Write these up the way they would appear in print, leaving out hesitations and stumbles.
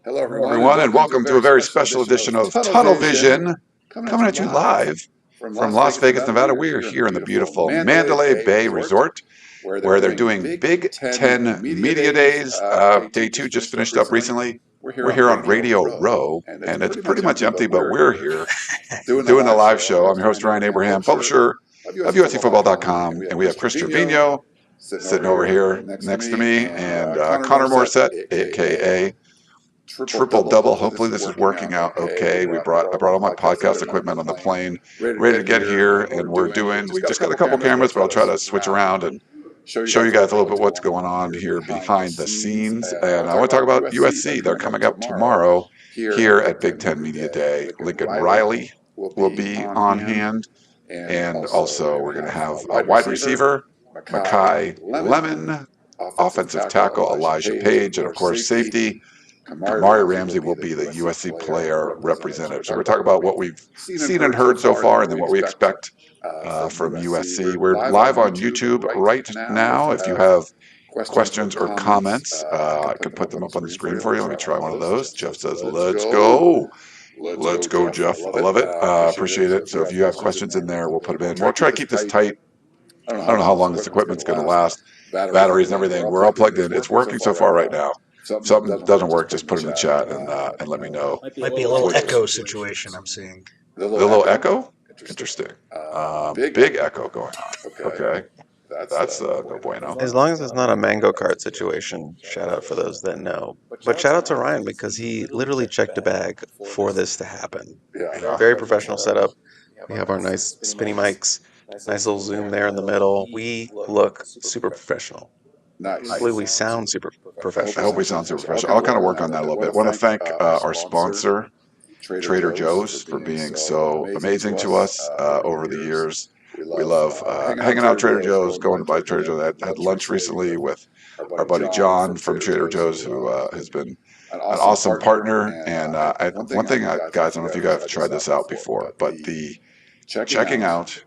Hello, Hello, everyone, and welcome to a very special edition of Tunnel Vision, coming at you live from Las Vegas, Nevada. We are here in the beautiful Mandalay Bay Resort, where they're doing Big Ten Media Days. Day 2 just finished up recently. We're here on Radio Row, and it's pretty much empty, but we're here doing the live show. I'm your host, Ryan Abraham, publisher of USCFootball.com, and we have Chris Trevino sitting over here next to me, and Connor Morrissette, a.k.a. Triple Double. Hopefully this is working out okay. I brought all my podcast equipment on the plane, ready to get here, and we just got a couple cameras, but I'll try to switch around and show you guys a little bit what's going on here behind the scenes. And I want to talk about USC. They're coming up tomorrow here at Big Ten Media Day. Lincoln Riley will be on hand, and also we're going to have a wide receiver, Makai Lemon, offensive tackle Elijah Paige, and of course safety Kamari Ramsey will be the USC player representative. So we're talking about what we've seen and heard so far, and then what we expect from USC. We're live on YouTube right now. If you have questions or comments, I can put them up on the screen for you. Let me try one of those. Jeff says, "Let's go." Let's go, Jeff. I love it. Appreciate it. So if you have questions in there, we'll put them in. We'll try to keep this tight. I don't know how long this equipment's going to last. Batteries and everything. We're all plugged in. It's working so far right now. Something doesn't work, just put it in the chat and let me know. Might be a little echo situation I'm seeing. The little echo? Interesting. Big echo going on. Okay. That's no bueno. As long as it's not a mango cart situation, shout out for those that know. But shout out to Ryan because he literally checked a bag for this to happen. Yeah. Very professional setup. We have our nice spinny mics, nice little zoom there in the middle. We look super professional. Nice. Hopefully we sound super I professional. hope we sound super professional. I'll kind of work on that a little bit. I want to thank our sponsor, Trader Joe's, for being so amazing to us over the years. We love hanging out at Trader Joe's, going to buy Trader Joe's. I had lunch recently with our buddy John from Trader Joe's, who has been an awesome partner. And one thing, guys, I don't know if you guys have tried this out before, but the checking out,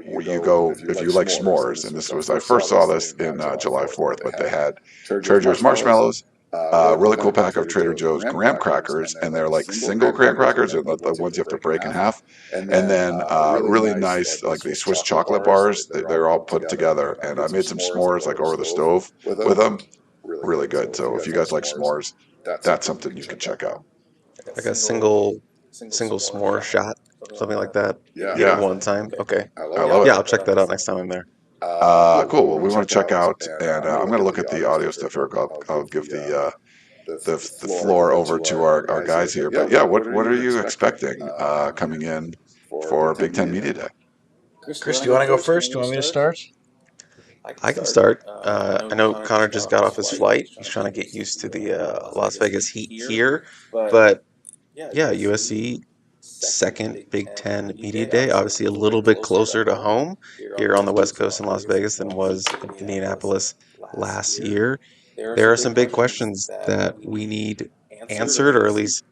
you go if you like s'mores, and this was I first saw this in July 4th, but they had Trader Joe's marshmallows, really cool pack of Trader Joe's graham crackers, and they're like single graham crackers, and the ones you have to break in half, and then really nice like these Swiss chocolate bars. They're all put together, and I made some s'mores like over the stove with them. Really good. So if you guys like s'mores, that's something you can check out. Like a single s'more shot, something like that. Yeah. At one time. Okay. I love it. Yeah, I'll check that out next time I'm there. Cool. Well, we want to check out, and I'm going to look at the audio stuff here. I'll give the floor over to our guys here. But yeah, what are you expecting coming in for Big Ten Media Day? Chris, do you want to go first? Do you want me to start? I can start. I know Connor just got off his flight. He's trying to get used to the Las Vegas heat here. But yeah, USC second Big Ten Media Day, obviously a little bit closer to home here on the West Coast in Las Vegas than was in Indianapolis last year. There are some big questions that we need answered, or at least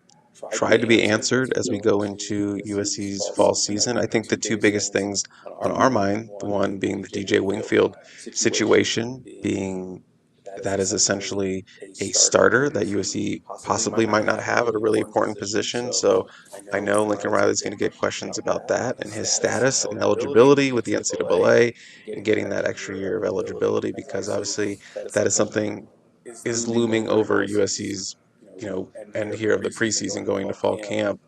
tried to be answered as we go into USC's fall season. I think the two biggest things on our mind, the one being the DJ Wingfield situation, being that is essentially a starter that USC possibly might not have at a really important position. So I know Lincoln Riley is going to get questions about that and his status and eligibility with the NCAA and getting that extra year of eligibility, because obviously that is something is looming over USC's, end here of the preseason going to fall camp,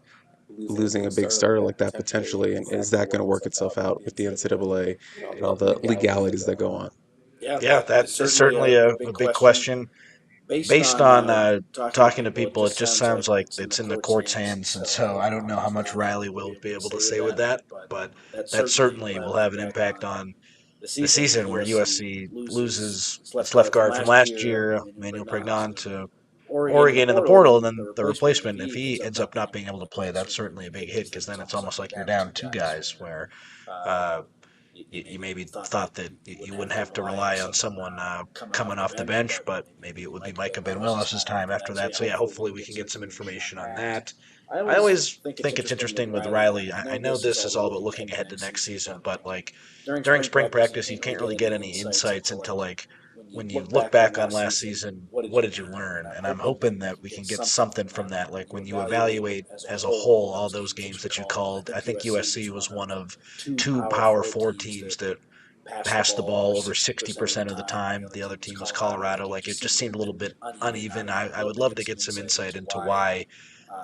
losing a big starter like that potentially. And is that going to work itself out with the NCAA and all the legalities that go on? Yeah, that's certainly a big question. Based on talking to people, it just sounds like it's in the court's hands, and so I don't know how much Riley will be able to say with that, but that certainly will have an impact on the season where USC loses its left guard from last year, Emmanuel Pregnon, to Oregon in the portal, and then the replacement, if he ends up not being able to play, that's certainly a big hit, because then it's almost like you're down two guys where you maybe thought that you wouldn't have to rely on someone coming off the bench, but maybe it would be Micah Ben-Willis's time after that. So, yeah, hopefully we can get some information on that. I always think it's interesting with Riley. I know this is all about looking ahead to next season, but, during spring practice, you can't really get any insights into, when you look back on last season, what did you learn? And I'm hoping that we can get something from that. Like when you evaluate as a whole all those games that you called, I think USC was one of two Power Four teams that passed the ball over 60% of the time. The other team was Colorado. Like it just seemed a little bit uneven. I would love to get some insight into why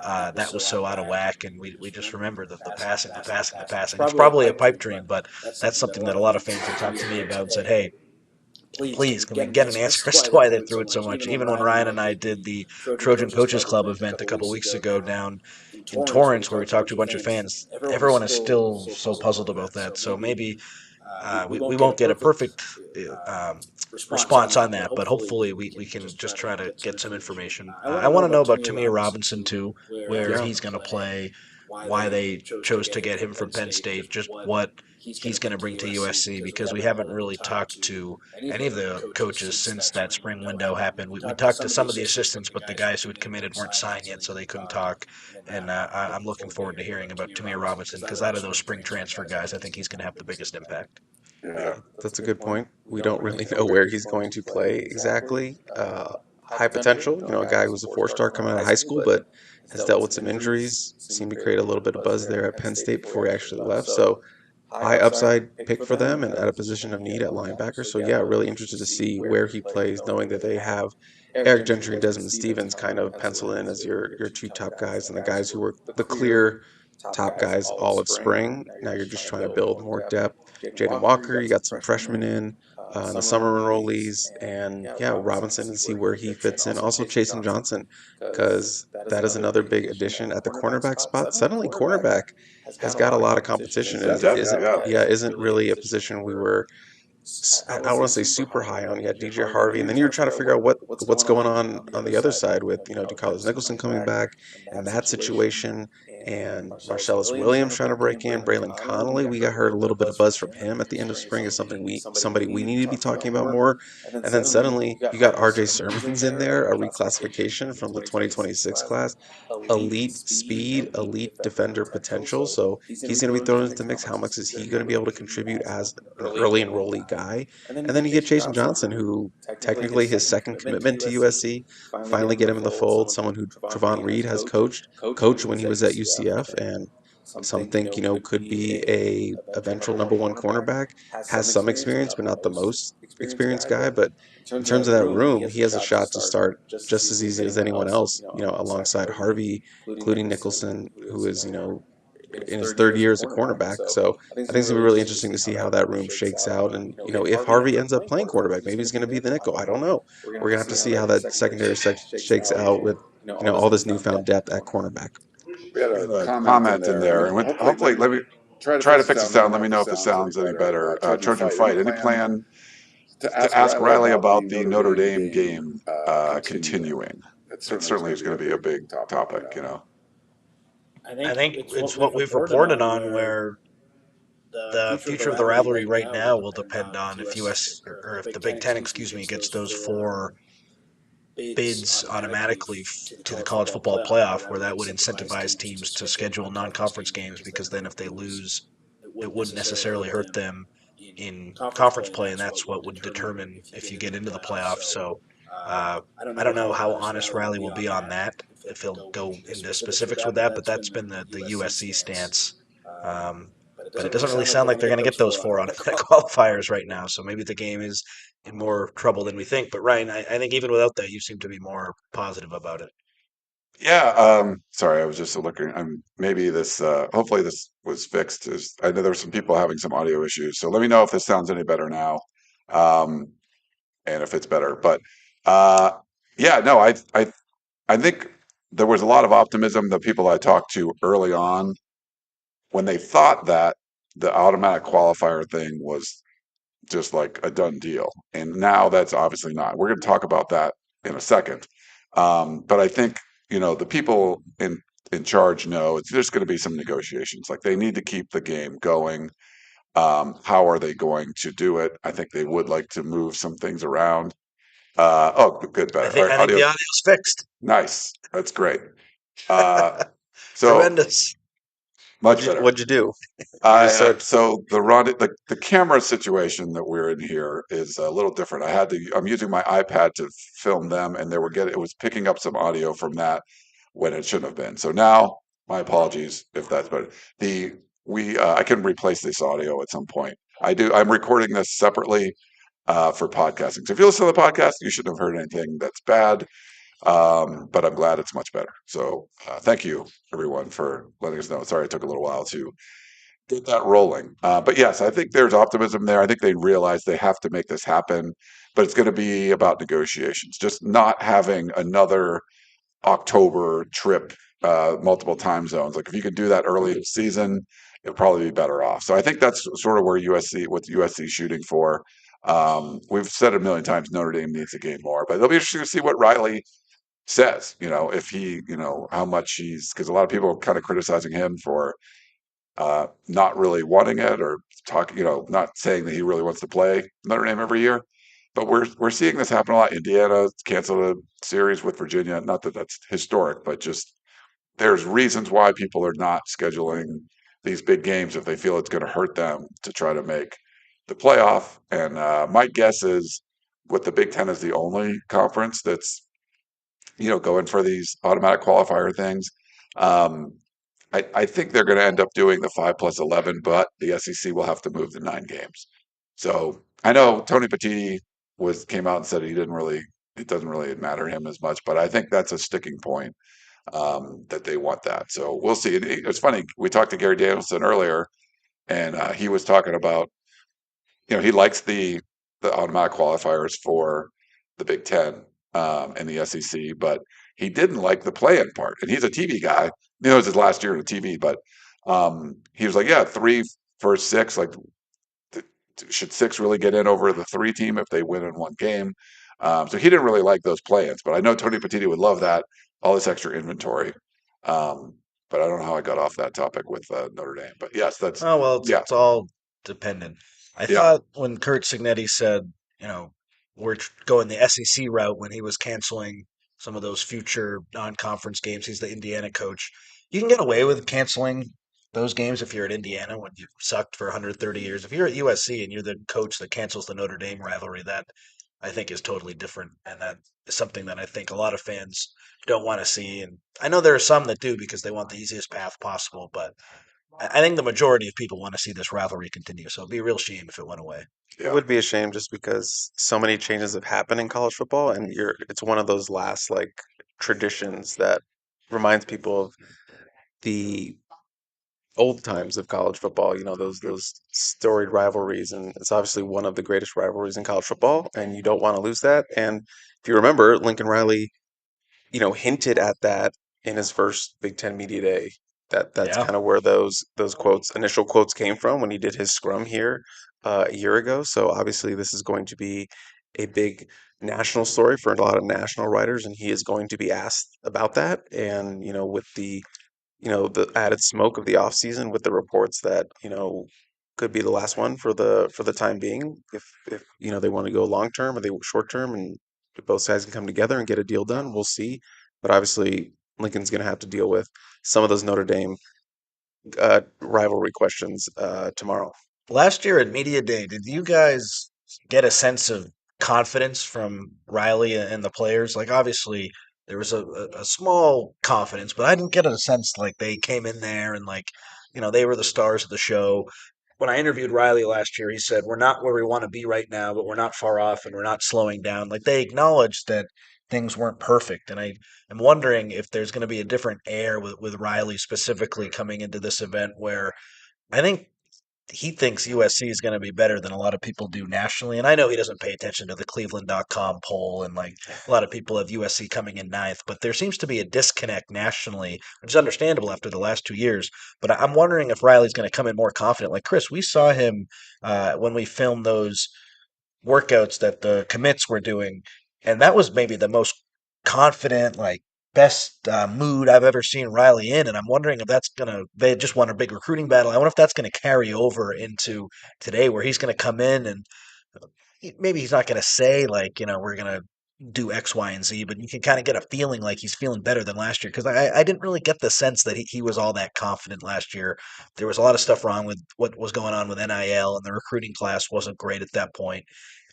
that was so out of whack, and we just remember the passing, the passing, the passing. It's probably a pipe dream, but that's something that a lot of fans have talked to me about and said, hey, please, can we get an answer as to why they threw it so much? Even when Ryan and I did the Trojan Coaches Club event a couple weeks ago down in Torrance, where we talked to a bunch of fans, everyone is still so puzzled about that. So maybe we won't get a perfect response on that, but hopefully we can just try to get some information. I want to know about Tamir Robinson, too, where he's going to play, why they chose to get him from Penn State, just what he's going to bring to USC, because we haven't really talked to any of the coaches since that spring window happened. We talked to some of the assistants, but the guys who had committed weren't signed yet, so they couldn't talk. And I'm looking forward to hearing about Tamir Robinson, because out of those spring transfer guys, I think he's going to have the biggest impact. Yeah, that's a good point. We don't really know where he's going to play exactly. High potential, a guy who's a four-star coming out of high school, but has dealt with some injuries, seemed to create a little bit of buzz there at Penn State before he actually left. So high upside pick for them and at a position of need at linebacker. So yeah, really interested to see where he plays, knowing that they have Eric Gentry and Desmond Stevens kind of pencil in as your two top guys and the guys who were the clear top guys all of spring. Now you're just trying to build more depth. Jaden Walker, you got some freshmen in the summer enrollees, and yeah, Robinson and see where he fits in. Also, Chasen Johnson, because that is another big addition at the cornerback spot. Suddenly, cornerback has got a lot of competition. Isn't really a position we were. I don't want to say super high on yet. DJ Harvey, and then you're trying to figure out what's going on the other side with DeCarlos Nicholson coming back and that situation, and Marcellus Williams trying to break in. Braylon Connolly, we got heard a little bit of buzz from him at the end of spring as somebody we need to be talking about more. And then suddenly you got R.J. Sermons in there, a reclassification from the 2026 class, elite speed, elite defender potential. So he's going to be thrown into the mix. How much is he going to be able to contribute as an early enrollee guy? And then you get Jason Johnson, who technically his second commitment to USC. Finally get him in the fold. Someone who Trevon Reed has coached when he was at UCF, and some think could be a eventual number one cornerback. Has some experience, but not the most experienced guy. But in terms of that room, he has a shot to start just as easy as anyone else. Alongside Harvey, including Nicholson, who is in his third year as a cornerback. So I think it's going to be really interesting to see how that room shakes out. And, if Harvey ends up playing quarterback, maybe he's going to be the nickel. I don't know. We're going to have to see how that secondary shakes out with, all this newfound depth at cornerback. We had a comment in there, and hopefully, let me try to fix the sound. Let me know if the sound's any better. Trojan Fight, any plan to ask Riley about the Notre Dame game continuing? It certainly is going to be a big topic, I think it's what we've reported on, where the future of the rivalry right now will depend on if or if the Big Ten, gets those 4 bids automatically to the college football playoff, where that would incentivize teams to schedule non-conference games, because then if they lose, it wouldn't necessarily hurt them in conference play, and that's what would determine if you get into the playoffs. So I don't know how honest Riley will be on that, if he'll go into specifics with that, but that's been the USC stance. But it doesn't really sound like they're going to get those 4 automatic qualifiers right now, so maybe the game is in more trouble than we think. But Ryan, I think even without that, you seem to be more positive about it. Yeah. Sorry, I was just looking. Maybe this. Hopefully, this was fixed. I know there's some people having some audio issues, so let me know if this sounds any better now, and if it's better. But yeah, no, I think there was a lot of optimism. The people I talked to early on, when they thought that the automatic qualifier thing was just like a done deal, and now that's obviously not. We're going to talk about that in a second, but I think the people in charge know there's going to be some negotiations. Like, they need to keep the game going. How are they going to do it? I think they would like to move some things around. Oh, good, better. I think the audio's fixed. Nice, that's great. So tremendous. Much better. What'd you do? So the camera situation that we're in here is a little different. I'm using my iPad to film them, and it was picking up some audio from that when it shouldn't have been. So now, my apologies if that's better. I can replace this audio at some point. I'm recording this separately for podcasting. So if you listen to the podcast, you shouldn't have heard anything that's bad. But I'm glad it's much better. So thank you, everyone, for letting us know. Sorry it took a little while to get that rolling. But yes, I think there's optimism there. I think they realize they have to make this happen, but it's going to be about negotiations. Just not having another October trip, multiple time zones. Like if you could do that early in the season, it'll probably be better off. So I think that's sort of where what USC is shooting for. We've said it a million times, Notre Dame needs to gain more, but it'll be interesting to see what Riley says, if he, how much because a lot of people are kind of criticizing him for not really wanting it or talking, not saying that he really wants to play Notre Dame every year. But we're seeing this happen a lot. Indiana canceled a series with Virginia. Not that that's historic, but just there's reasons why people are not scheduling these big games if they feel it's going to hurt them to try to make the playoff. And my guess is, with the Big Ten is the only conference that's going for these automatic qualifier things. Um, I think they're going to end up doing the 5+11, but the SEC will have to move to 9 games. So I know Tony Petitti came out and said it doesn't really matter to him as much, but I think that's a sticking point, that they want that. So we'll see. It's funny. We talked to Gary Danielson earlier, and he was talking about, he likes the automatic qualifiers for the Big Ten, and the SEC, but he didn't like the play-in part. And he's a TV guy. It was his last year in TV, but he was like, yeah, 3 for 6. Like, should 6 really get in over the 3 team if they win in one game? So he didn't really like those play-ins, but I know Tony Petitti would love that, all this extra inventory. But I don't know how I got off that topic with Notre Dame. But yes, Oh well, yeah, it's all dependent. I yeah. thought when Kurt Signetti said, we're going the SEC route when he was canceling some of those future non-conference games. He's the Indiana coach. You can get away with canceling those games if you're at Indiana when you sucked for 130 years. If you're at USC and you're the coach that cancels the Notre Dame rivalry, that I think is totally different, and that is something that I think a lot of fans don't want to see. And I know there are some that do because they want the easiest path possible, but I think the majority of people want to see this rivalry continue. So it'd be a real shame if it went away. It would be a shame just because so many changes have happened in college football, and it's one of those last like traditions that reminds people of the old times of college football, those storied rivalries, and it's obviously one of the greatest rivalries in college football, and you don't want to lose that. And if you remember, Lincoln Riley, hinted at that in his first Big Ten media day. That's Yeah. kind of where those initial quotes came from when he did his scrum here a year ago. So obviously, this is going to be a big national story for a lot of national writers, and he is going to be asked about that. And with the added smoke of the off season, with the reports that could be the last one for the time being, if they want to go long term or they short term, and if both sides can come together and get a deal done, we'll see. But obviously, Lincoln's going to have to deal with some of those Notre Dame rivalry questions tomorrow. Last year at Media Day, did you guys get a sense of confidence from Riley and the players? Like, obviously, there was a small confidence, but I didn't get a sense like they came in there and, like, they were the stars of the show. When I interviewed Riley last year, he said, we're not where we want to be right now, but we're not far off and we're not slowing down. Like, they acknowledged that things weren't perfect. And I am wondering if there's going to be a different air with Riley specifically coming into this event where I think he thinks USC is going to be better than a lot of people do nationally. And I know he doesn't pay attention to the Cleveland.com poll, and like a lot of people have USC coming in ninth, but there seems to be a disconnect nationally, which is understandable after the last 2 years. But I'm wondering if Riley's going to come in more confident. Like Chris, we saw him when we filmed those workouts that the commits were doing, and that was maybe the most confident, like best mood I've ever seen Riley in. And I'm wondering if that's gonna. They just won a big recruiting battle. I wonder if that's gonna carry over into today, where he's gonna come in and maybe he's not gonna say like we're gonna do X, Y, and Z, but you can kind of get a feeling like he's feeling better than last year because I didn't really get the sense that he was all that confident last year. There was a lot of stuff wrong with what was going on with NIL, and the recruiting class wasn't great at that point.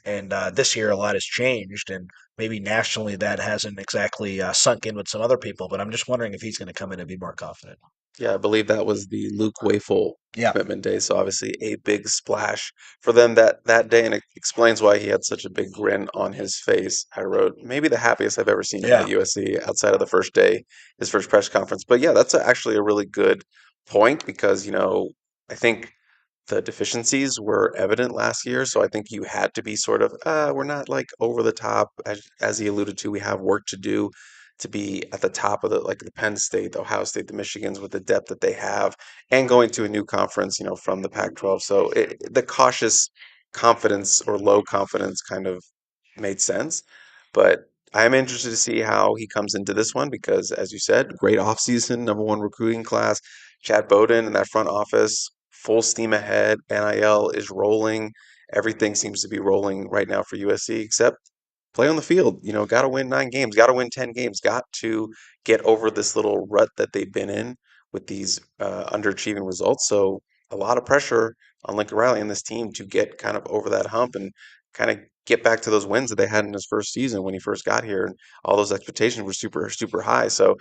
And this year, a lot has changed, and maybe nationally that hasn't exactly sunk in with some other people. But I'm just wondering if he's going to come in and be more confident. Yeah, I believe that was the Luke Wafel Yeah, commitment day. So obviously a big splash for them that day, and it explains why he had such a big grin on his face. I wrote maybe the happiest I've ever seen him yeah. at USC outside of the first day, his first press conference. But yeah, that's actually a really good point because I think the deficiencies were evident last year. So I think you had to be sort of, we're not like over the top, as he alluded to. We have work to do to be at the top of the Penn State, the Ohio State, the Michigans with the depth that they have, and going to a new conference, from the Pac-12. So the cautious confidence or low confidence kind of made sense. But I'm interested to see how he comes into this one because, as you said, great offseason, number one recruiting class. Chad Bowden in that front office, full steam ahead. NIL is rolling. Everything seems to be rolling right now for USC except play on the field. Got to win 9 games, got to win 10 games, got to get over this little rut that they've been in with these underachieving results. So a lot of pressure on Lincoln Riley and this team to get kind of over that hump and kind of get back to those wins that they had in his first season when he first got here. And all those expectations were super, super high. So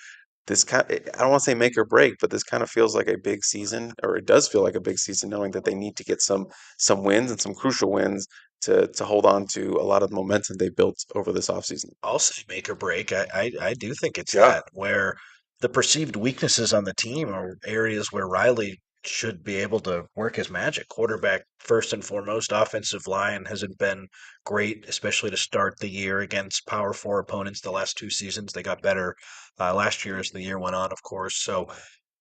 I don't want to say make or break, but this kind of feels like a big season, or it does feel like a big season, knowing that they need to get some wins and some crucial wins to hold on to a lot of the momentum they built over this offseason. I'll say make or break. I do think it's Yeah. that where the perceived weaknesses on the team are areas where Riley should be able to work his magic. Quarterback, first and foremost, offensive line hasn't been great, especially to start the year against Power Four opponents the last 2 seasons. They got better last year as the year went on, of course. So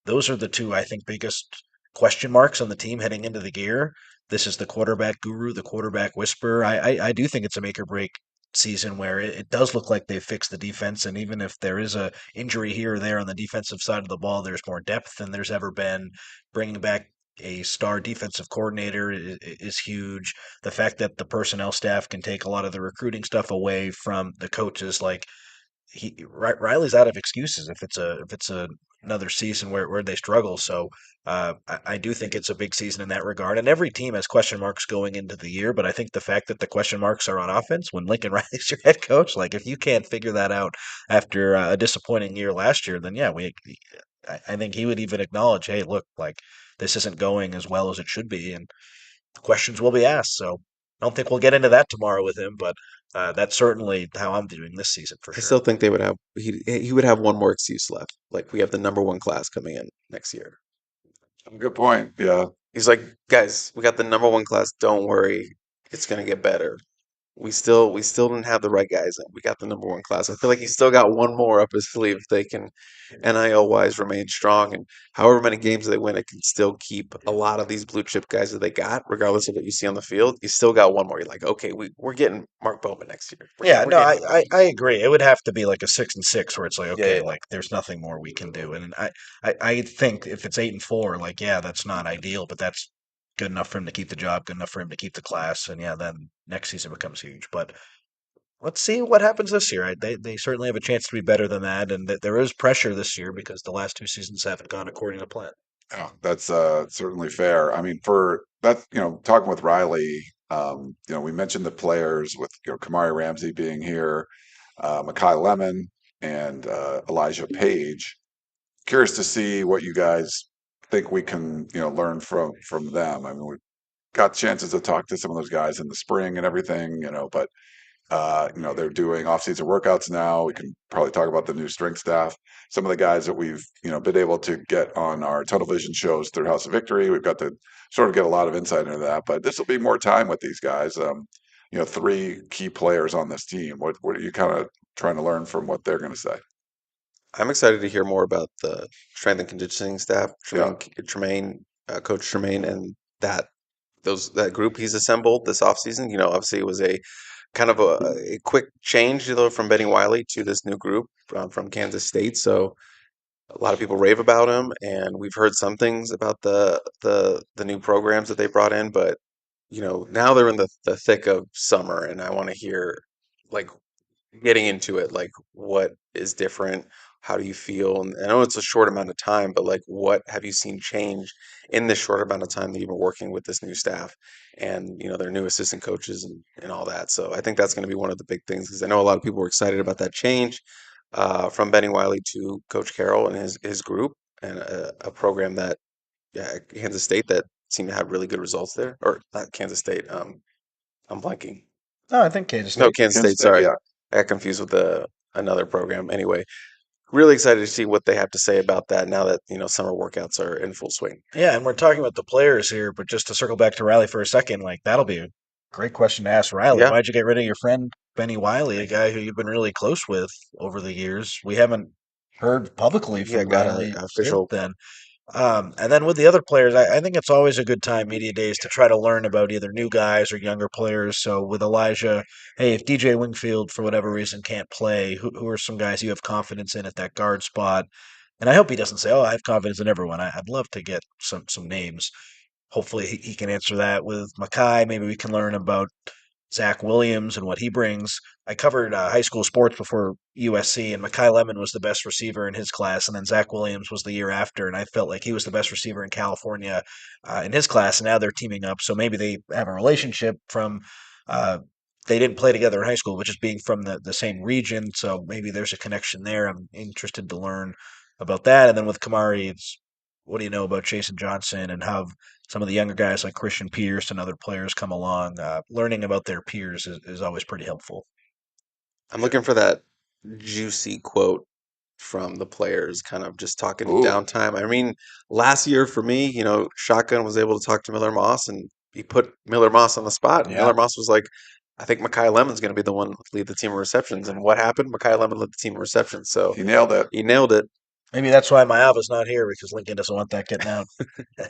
those are the two, I think, biggest question marks on the team heading into the year. This is the quarterback guru, the quarterback whisperer. I do think it's a make or break season where it does look like they've fixed the defense, and even if there is a injury here or there on the defensive side of the ball, there's more depth than there's ever been. Bringing back a star defensive coordinator is huge. The fact that the personnel staff can take a lot of the recruiting stuff away from the coaches, like Riley's out of excuses if it's another season where they struggle. So I do think it's a big season in that regard. And every team has question marks going into the year, but I think the fact that the question marks are on offense when Lincoln Riley's your head coach, like if you can't figure that out after a disappointing year last year, then yeah, I think he would even acknowledge, hey, look, like this isn't going as well as it should be, and questions will be asked. So I don't think we'll get into that tomorrow with him, but that's certainly how I'm viewing this season for I sure. still think he would have one more excuse left. Like we have the number one class coming in next year. Good point. Yeah. He's like, guys, we got the number one class. Don't worry, it's gonna get better. We still didn't have the right guys in. We got the number one class. I feel like he's still got one more up his sleeve if they can NIL wise remain strong and however many games they win, it can still keep a lot of these blue chip guys that they got, regardless of what you see on the field. You still got one more. You're like, okay, we're getting Mark Bowman next year. Yeah, We're no, getting I agree. It would have to be like a 6-6 where it's like, yeah, okay, yeah. like there's nothing more we can do. And I think if it's 8-4, like, yeah, that's not ideal, but that's good enough for him to keep the job, good enough for him to keep the class. And yeah, then next season becomes huge. But let's see what happens this year. They certainly have a chance to be better than that. And there is pressure this year because the last 2 seasons haven't gone according to plan. Yeah, that's certainly fair. I mean, for that, talking with Riley, we mentioned the players with Kamari Ramsey being here, Makai Lemon, and Elijah Paige. Curious to see what you guys think we can learn from them. I mean, we got chances to talk to some of those guys in the spring and everything, but they're doing off-season workouts now. We can probably talk about the new strength staff. Some of the guys that we've, been able to get on our tunnel vision shows through House of Victory. We've got to sort of get a lot of insight into that. But this will be more time with these guys. 3 key players on this team. What are you kind of trying to learn from what they're going to say? I'm excited to hear more about the strength and conditioning staff, Yeah. Coach Tremaine, and that group he's assembled this offseason. Obviously it was a kind of a quick change, from Benny Wiley to this new group from Kansas State. So a lot of people rave about him, and we've heard some things about the new programs that they brought in. But now they're in the thick of summer, and I want to hear like getting into it, like what is different? How do you feel? And I know it's a short amount of time, but like what have you seen change in this short amount of time that you've been working with this new staff and their new assistant coaches and all that. So I think that's going to be one of the big things because I know a lot of people were excited about that change from Benny Wiley to Coach Carroll and his group and a program that Kansas State that seemed to have really good results there. Or not Kansas State. I'm blanking. No, I think Kansas No, State. Kansas Kansas State. State, Sorry, yeah. I got confused with another program. Anyway, really excited to see what they have to say about that now that summer workouts are in full swing. Yeah, and we're talking about the players here, but just to circle back to Riley for a second, like that'll be a great question to ask Riley. Yeah, Why'd you get rid of your friend Benny Wiley, a guy who you've been really close with over the years? We haven't heard publicly yeah, from got a Riley since official. then. And then with the other players, I think it's always a good time, media days, to try to learn about either new guys or younger players. So with Elijah, hey, if DJ Wingfield, for whatever reason, can't play, who are some guys you have confidence in at that guard spot? And I hope he doesn't say, "Oh, I have confidence in everyone." I'd love to get some names. Hopefully, he can answer that with Makai. Maybe we can learn about Zach Williams and what he brings. I covered high school sports before USC, and Makai Lemon was the best receiver in his class, and then Zach Williams was the year after, and I felt like he was the best receiver in California in his class, and now they're teaming up. So maybe they have a relationship from. They didn't play together in high school, but just being from the same region. So maybe there's a connection there. I'm interested to learn about that. And then with Kamari, it's what do you know about Jason Johnson and how some of the younger guys like Christian Pierce and other players come along? Learning about their peers is always pretty helpful. I'm looking for that juicy quote from the players, kind of just talking Ooh, downtime. I mean, last year for me, Shotgun was able to talk to Miller Moss, and he put Miller Moss on the spot. And Yeah. Miller Moss was like, "I think Makai Lemon's going to be the one to lead the team in receptions." And what happened? Makai Lemon led the team in receptions. So he nailed it. he nailed it. Maybe that's why Mayava's not here because Lincoln doesn't want that getting out.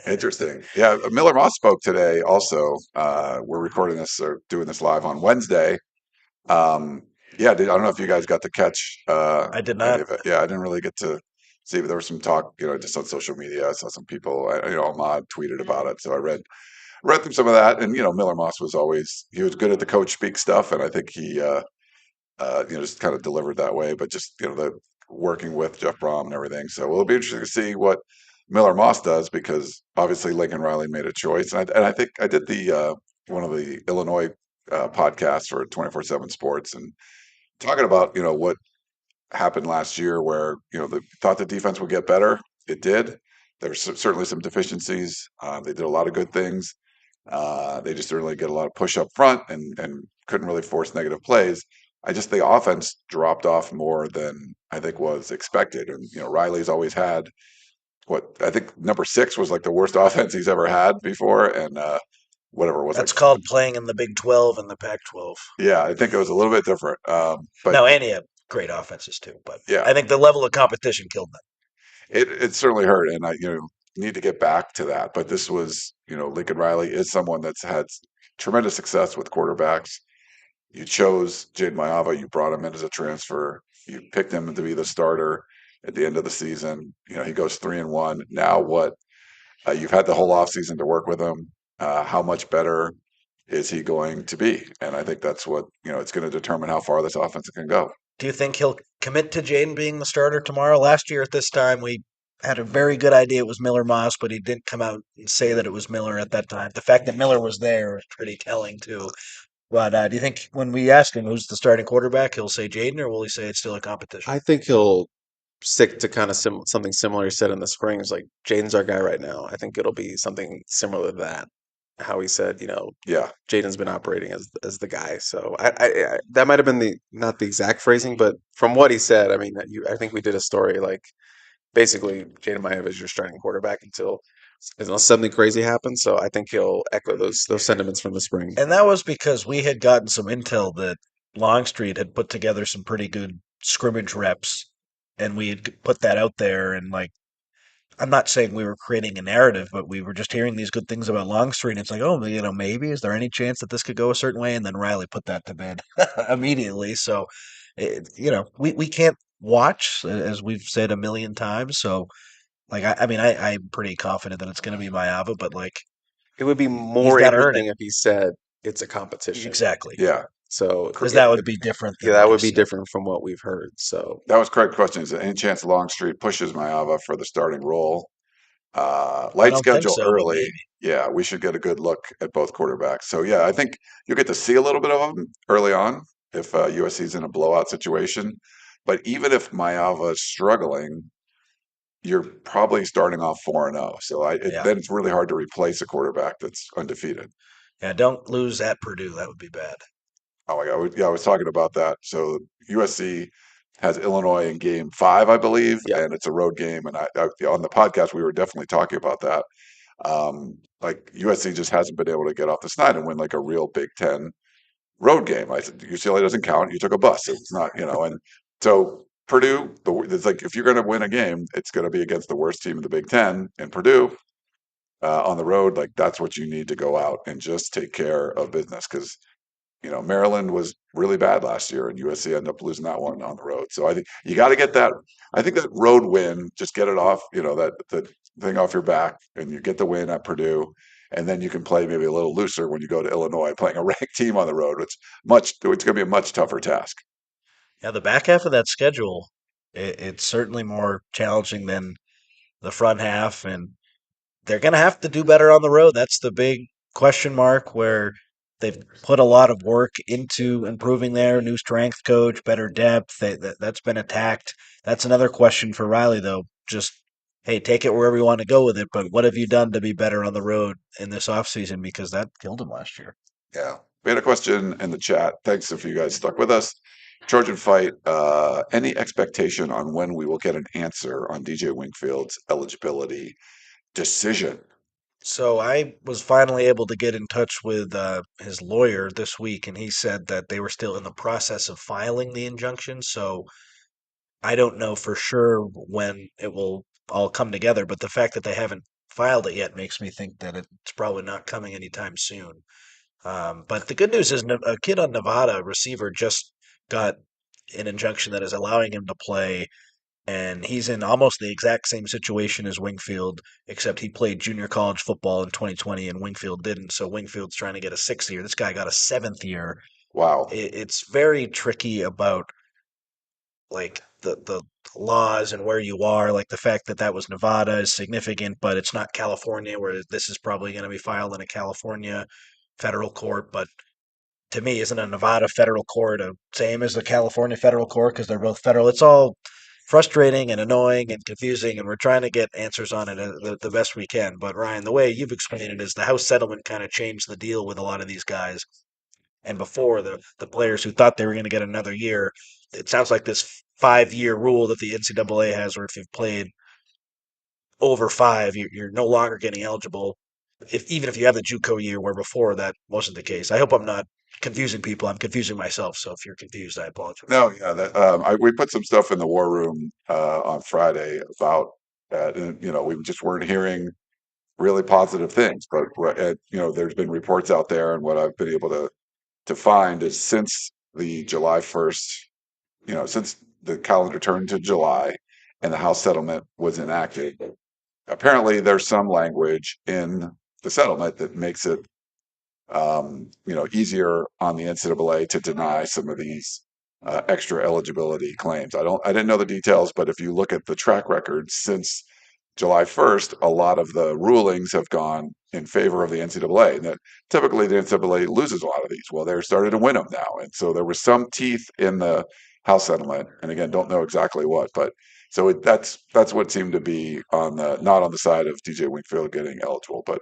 Interesting. Yeah, Miller Moss spoke today also. We're recording this or doing this live on Wednesday. Yeah, I don't know if you guys got to catch I did any not. of it. Yeah, I didn't really get to see, but there was some talk, just on social media. I saw some people, Ahmad tweeted about it, so I read through some of that. And Miller Moss he was good at the coach speak stuff, and I think he just kind of delivered that way. But just the working with Jeff Brom and everything. So it'll be interesting to see what Miller Moss does because obviously Lincoln Riley made a choice, and I think I did the one of the Illinois podcasts for 24/7 Sports and talking about what happened last year where they thought the defense would get better. It did. There's certainly some deficiencies. They did a lot of good things. They just didn't really get a lot of push up front and couldn't really force negative plays. I just the offense dropped off more than I think was expected. And Riley's always had what I think number 6 was like the worst offense he's ever had before, and whatever it was like. That's called playing in the Big 12 and the Pac 12. Yeah, I think it was a little bit different. But No, and he had great offenses too. But yeah, I think the level of competition killed them. it certainly hurt, and I need to get back to that. But this was Lincoln Riley is someone that's had tremendous success with quarterbacks. You chose Jade Mayava. You brought him in as a transfer. You picked him to be the starter at the end of the season. He goes 3-1. Now what? You've had the whole offseason to work with him. How much better is he going to be? And I think that's what it's going to determine how far this offense can go. Do you think he'll commit to Jaden being the starter tomorrow? Last year at this time, we had a very good idea it was Miller Moss, but he didn't come out and say that it was Miller at that time. The fact that Miller was there was pretty telling too. But do you think when we ask him who's the starting quarterback, he'll say Jaden, or will he say it's still a competition? I think he'll stick to kind of something similar he said in the spring. It's like Jaden's our guy right now. I think it'll be something similar to that. How he said, Yeah, Jaden's been operating as the guy. So I that might have been the not the exact phrasing, but from what he said, I mean, I think we did a story like basically Jaden Maiev is your starting quarterback unless something crazy happens. So I think he'll echo those sentiments from the spring. And that was because we had gotten some intel that Longstreet had put together some pretty good scrimmage reps, and we had put that out there. And like, I'm not saying we were creating a narrative, but we were just hearing these good things about Longstreet. And it's like, oh, maybe is there any chance that this could go a certain way? And then Riley put that to bed immediately. So, we can't watch as we've said a million times. So, like, I'm pretty confident that it's going to be Mayava, but like, It would be he's more got to earn interesting it. if he said it's a competition. Exactly. yeah. So Because that would be different than yeah, that what would you be said. different from what we've heard. So That was correct question. Is there any chance Longstreet pushes Maava for the starting role? I Light don't think schedule so, but early. maybe. Yeah, we should get a good look at both quarterbacks. So yeah, I think you'll get to see a little bit of them early on if USC's in a blowout situation. But even if Maava is struggling, you're probably starting off 4-0. So Yeah. then it's really hard to replace a quarterback that's undefeated. Yeah, don't lose at Purdue. That would be bad. Oh my God. Yeah, I was talking about that. So USC has Illinois in game 5, I believe, yeah, and it's a road game. And on the podcast, we were definitely talking about that. Like USC just hasn't been able to get off the snide and win like a real Big Ten road game. I said UCLA doesn't count. You took a bus. It's not, and so Purdue, it's like if you're going to win a game, it's going to be against the worst team in the Big Ten, and Purdue on the road. Like that's what you need to go out and just take care of business because Maryland was really bad last year, and USC ended up losing that one on the road. So I think you got to get that. I think that road win, just get it off, that the thing off your back, and you get the win at Purdue, and then you can play maybe a little looser when you go to Illinois, playing a ranked team on the road. It's going to be a much tougher task. Yeah, the back half of that schedule, it's certainly more challenging than the front half, and they're going to have to do better on the road. That's the big question mark where they've put a lot of work into improving their new strength coach, better depth. That's been attacked. That's another question for Riley, though. Just, hey, take it wherever you want to go with it, but what have you done to be better on the road in this offseason? Because that killed him last year. Yeah, we had a question in the chat. Thanks if you guys stuck with us. Trojan Fight, any expectation on when we will get an answer on DJ Wingfield's eligibility decision? So I was finally able to get in touch with his lawyer this week, and he said that they were still in the process of filing the injunction. So I don't know for sure when it will all come together, but the fact that they haven't filed it yet makes me think that it's probably not coming anytime soon. But the good news is a kid on Nevada, a receiver, just got an injunction that is allowing him to play, and he's in almost the exact same situation as Wingfield, except he played junior college football in 2020 and Wingfield didn't. So Wingfield's trying to get a 6th year. This guy got a 7th year. Wow. It's very tricky about like the laws and where you are. Like the fact that that was Nevada is significant, but it's not California, where this is probably going to be filed in a California federal court. But to me, isn't a Nevada federal court the same as the California federal court because they're both federal? It's all frustrating and annoying and confusing, and we're trying to get answers on it the best we can. But Ryan, the way you've explained it is the House settlement kind of changed the deal with a lot of these guys. And before the players who thought they were going to get another year, it sounds like this 5-year rule that the NCAA has, where if you've played over 5, you're no longer getting eligible. Even if you have the JUCO year, where before that wasn't the case. I hope I'm not confusing people. I'm confusing myself. So if you're confused, I apologize. No, yeah, we put some stuff in the war room on Friday about that, and we just weren't hearing really positive things. But there's been reports out there, and what I've been able to find is since the July 1st, since the calendar turned to July and the House settlement was enacted, apparently there's some language in the settlement that makes it easier on the NCAA to deny some of these extra eligibility claims. I didn't know the details, but if you look at the track record since July 1st, a lot of the rulings have gone in favor of the NCAA. And that typically the NCAA loses a lot of these. Well, they're starting to win them now, and so there was some teeth in the House settlement. And again, don't know exactly what, but so that's what seemed to be on the not on the side of DJ Wingfield getting eligible, but.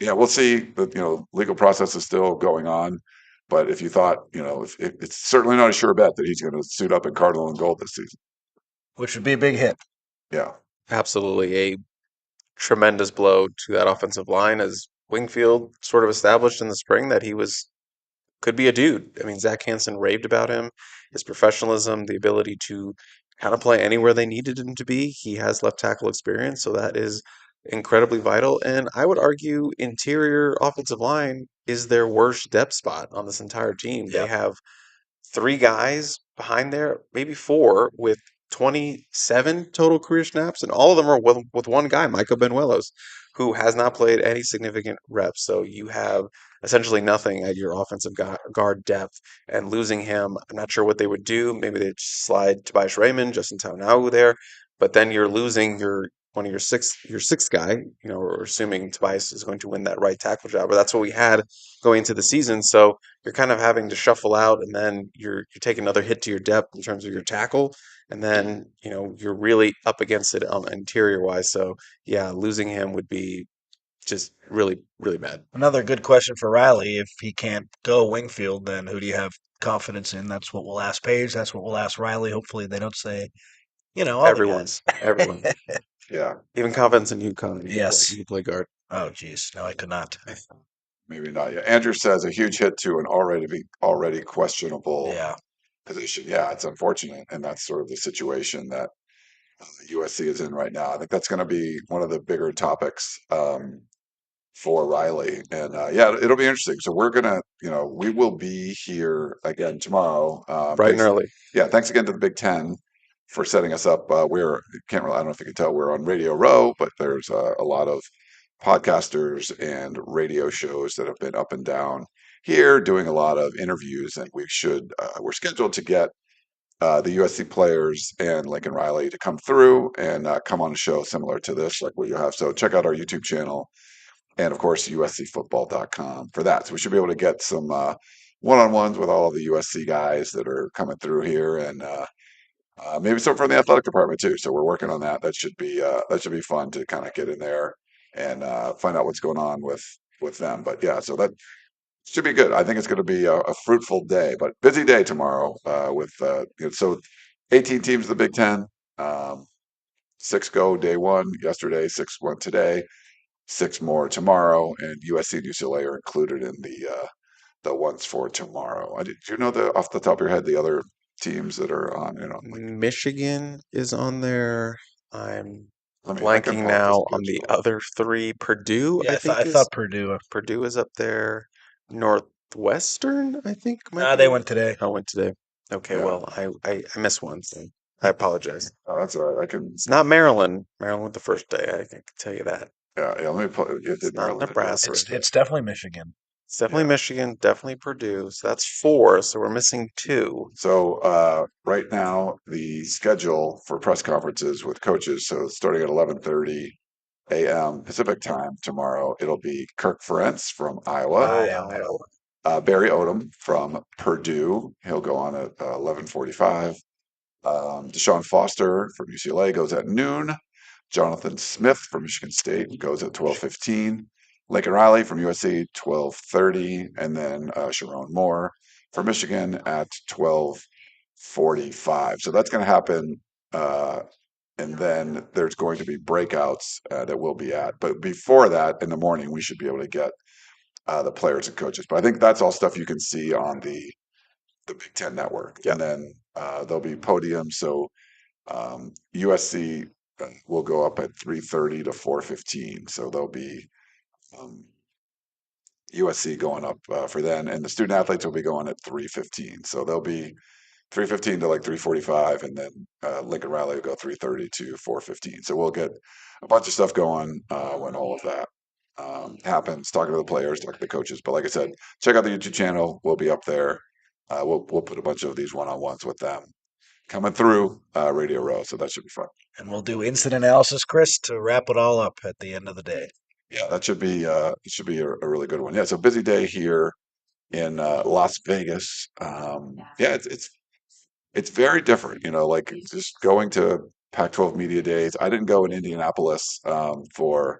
Yeah, we'll see. The legal process is still going on, but if you thought, if it's certainly not a sure bet that he's going to suit up in Cardinal and gold this season. Which would be a big hit. Yeah, absolutely a tremendous blow to that offensive line as Wingfield sort of established in the spring that he could be a dude. I mean, Zach Hansen raved about him, his professionalism, the ability to kind of play anywhere they needed him to be. He has left tackle experience, so that is incredibly vital. And I would argue interior offensive line is their worst depth spot on this entire team. They Yeah. have 3 guys behind there, maybe 4, with 27 total career snaps, and all of them are with one guy, Michael Benuelos, who has not played any significant reps. So you have essentially nothing at your offensive guard depth, and losing him, I'm not sure what they would do. Maybe they'd slide Tobias Raymond, Justin Taunau there, but then you're losing one of your sixth guy. We're assuming Tobias is going to win that right tackle job, but that's what we had going into the season. So you're kind of having to shuffle out, and then you're taking another hit to your depth in terms of your tackle, and then you're really up against it interior wise. So yeah, losing him would be just really, really bad. Another good question for Riley. If he can't go Wingfield, then who do you have confidence in? That's what we'll ask Paige. That's what we'll ask Riley. Hopefully they don't say, all Everyone, the guys. everyone, Yeah, even confidence in UConn. Yes. You play guard. Oh, geez. No, I could not. maybe not. Yeah, Andrew says a huge hit to an already questionable Yeah. position. Yeah, it's unfortunate, and that's sort of the situation that USC is in right now. I think that's going to be one of the bigger topics for Riley, and yeah, it'll be interesting. So we're gonna, we will be here again tomorrow. Bright and early. Yeah, thanks again to the Big Ten for setting us up. We're can't really, I don't know if you can tell, we're on Radio Row, but there's a lot of podcasters and radio shows that have been up and down here doing a lot of interviews, and we're scheduled to get the USC players and Lincoln Riley to come through and come on a show similar to this, like what you have. So check out our YouTube channel and, of course, uscfootball.com for that. So we should be able to get some one-on-ones with all of the USC guys that are coming through here, and maybe some from the athletic department too. So we're working on that. That should be fun to kind of get in there and find out what's going on with them. But yeah, so that should be good. I think it's going to be a fruitful day, but busy day tomorrow with so 18 teams in the Big Ten. 6 go day one yesterday, 6 went today, 6 more tomorrow, and USC and UCLA are included in the ones for tomorrow. Do you know off the top of your head the other teams that are on? Michigan is on there. I'm I can blanking pull up now the on the schedule. other three. Purdue, Yeah, I thought Purdue. Is up there. Northwestern, I think. They went today. Oh, went today. Okay, Yeah. well, I missed one, so I apologize. Oh, that's all right. It's not Maryland. Maryland the first day, I can tell you that. Yeah. Let me pull it. It's not Nebraska. It's definitely Michigan. It's definitely Michigan, definitely Purdue. So that's 4, so we're missing 2. So right now, the schedule for press conferences with coaches, so starting at 11:30 a.m. Pacific time tomorrow, it'll be Kirk Ferentz from Iowa. Barry Odom from Purdue. He'll go on at 11:45. Deshaun Foster from UCLA goes at noon. Jonathan Smith from Michigan State goes at 12:15. Lincoln Riley from USC 12:30, and then Sharon Moore from Michigan at 12:45. So that's going to happen, and then there's going to be breakouts that we'll be at. But before that, in the morning, we should be able to get the players and coaches. But I think that's all stuff you can see on the Big Ten Network, and then there'll be podiums. So USC will go up at 3:30 to 4:15. So there'll be USC going up for then, and the student athletes will be going at 3:15. So they'll be 3:15 to like 3:45, and then Lincoln Riley will go 3:30 to 4:15. So we'll get a bunch of stuff going when all of that happens. Talking to the players, talking to the coaches. But like I said, check out the YouTube channel. We'll be up there. We'll put a bunch of these one-on-ones with them coming through Radio Row, so that should be fun. And we'll do instant analysis, Chris, to wrap it all up at the end of the day. Yeah, that should be a really good one. Yeah, it's a busy day here in Las Vegas. Yeah, it's very different. Like just going to Pac-12 media days. I didn't go in Indianapolis for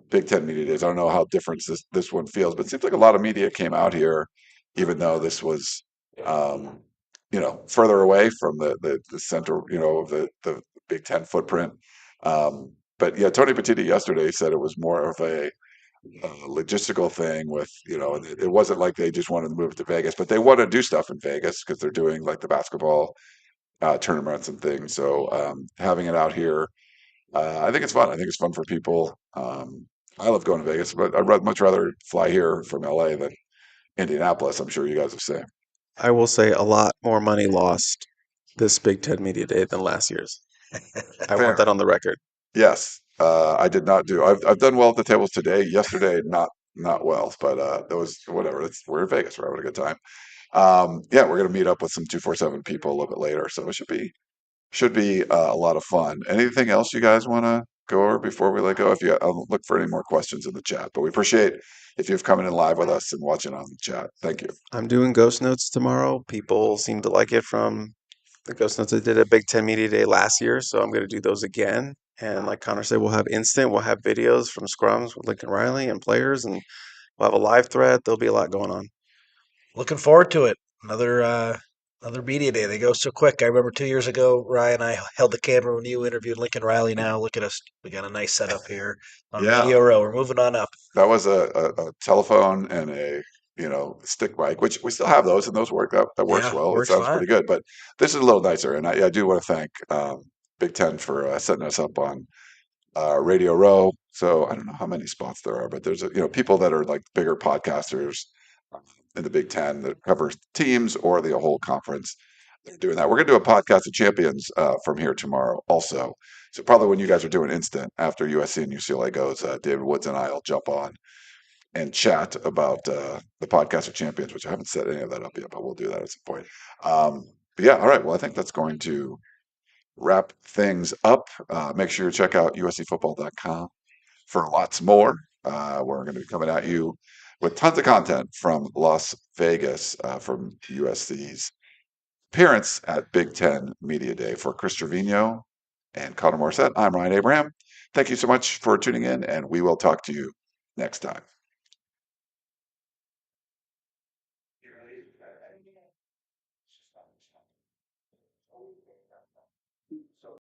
Big Ten media days. I don't know how different this one feels, but it seems like a lot of media came out here, even though this was further away from the center, of the Big Ten footprint. But yeah, Tony Petitti yesterday said it was more of a logistical thing with, it wasn't like they just wanted to move to Vegas, but they want to do stuff in Vegas because they're doing like the basketball tournaments and things. So having it out here, I think it's fun. I think it's fun for people. I love going to Vegas, but I'd much rather fly here from LA than Indianapolis. I'm sure you guys have seen. I will say a lot more money lost this Big Ten Media Day than last year's. I Fair. want that on the record. Yes, I did not do. I've done well at the tables today. Yesterday, not well, but that was whatever. We're in Vegas. We're having a good time. Yeah, we're gonna meet up with some 247 people a little bit later, so it should be a lot of fun. Anything else you guys want to go over before we let go? If you, I'll look for any more questions in the chat, but we appreciate if you've come in live with us and watching on the chat. Thank you. I'm doing Ghost Notes tomorrow. People seem to like it from the Ghost Notes I did at Big Ten Media Day last year, so I'm going to do those again. And like Connor said, we'll have we'll have videos from scrums with Lincoln Riley and players, and we'll have a live thread. There'll be a lot going on. Looking forward to it. Another media day. They go so quick. I remember 2 years ago, Ryan, I held the camera when you interviewed Lincoln Riley. Now look at us. We got a nice setup here on Yeah. Radio Row. We're moving on up. That was a telephone and a stick mic, which we still have those, and those work. That works Yeah, well. works It sounds fine. pretty good, but this is a little nicer, and I do want to thank Big Ten for setting us up on Radio Row. So I don't know how many spots there are, but there's people that are like bigger podcasters in the Big Ten that covers teams or the whole conference. They're doing that. We're going to do a podcast of champions from here tomorrow, also. So probably when you guys are doing instant after USC and UCLA goes, David Woods and I will jump on and chat about the podcast of champions, which I haven't set any of that up yet, but we'll do that at some point. But yeah, all right. Well, I think that's going to wrap things up. Make sure you check out uscfootball.com for lots more. We're going to be coming at you with tons of content from Las Vegas from USC's appearance at Big Ten Media Day. For Chris Trevino and Connor Morrissette, I'm Ryan Abraham. Thank you so much for tuning in, and we will talk to you next time.